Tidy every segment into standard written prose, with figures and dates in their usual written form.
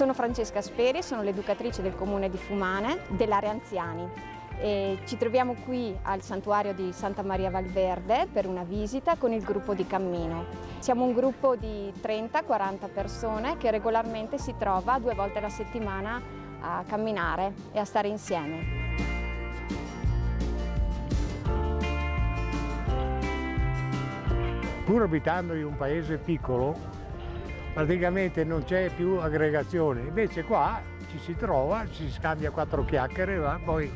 Sono Francesca Speri, sono l'educatrice del comune di Fumane, dell'area anziani. E ci troviamo qui al santuario di Santa Maria Valverde per una visita con il gruppo di cammino. Siamo un gruppo di 30-40 persone che regolarmente si trova 2 volte alla settimana a camminare e a stare insieme. Pur abitando in un paese piccolo, praticamente non c'è più aggregazione, invece qua ci si trova, ci scambia 4 chiacchiere, poi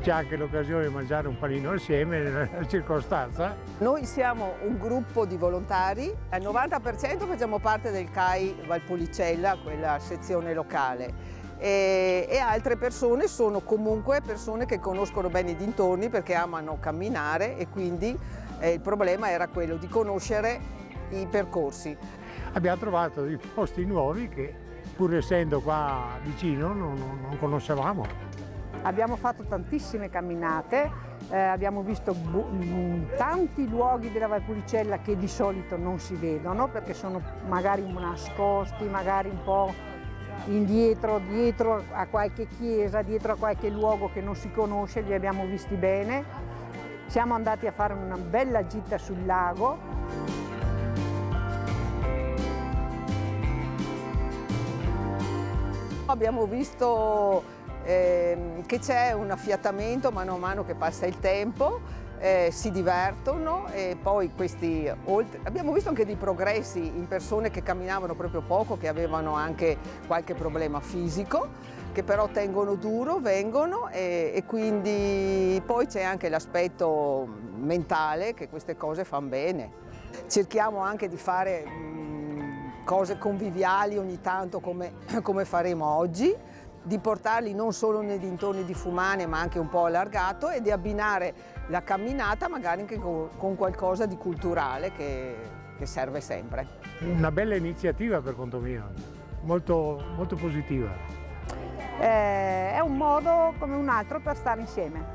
c'è anche l'occasione di mangiare un panino assieme nella circostanza. Noi siamo un gruppo di volontari, al 90% facciamo parte del CAI Valpolicella, quella sezione locale, e altre persone sono comunque persone che conoscono bene i dintorni perché amano camminare e quindi il problema era quello di conoscere i percorsi. Abbiamo trovato dei posti nuovi che, pur essendo qua vicino, non conoscevamo. Abbiamo fatto tantissime camminate, abbiamo visto tanti luoghi della Valpolicella che di solito non si vedono perché sono magari nascosti, magari un po' indietro, dietro a qualche chiesa, dietro a qualche luogo che non si conosce, li abbiamo visti bene. Siamo andati a fare una bella gita sul lago. Abbiamo visto che c'è un affiatamento mano a mano che passa il tempo, si divertono e poi abbiamo visto anche dei progressi in persone che camminavano proprio poco, che avevano anche qualche problema fisico, che però tengono duro, vengono e quindi poi c'è anche l'aspetto mentale che queste cose fanno bene. Cerchiamo anche di fare cose conviviali ogni tanto come faremo oggi, di portarli non solo nei dintorni di Fumane ma anche un po' allargato e di abbinare la camminata magari anche con qualcosa di culturale che serve sempre. Una bella iniziativa per conto mio, molto, molto positiva. È un modo come un altro per stare insieme.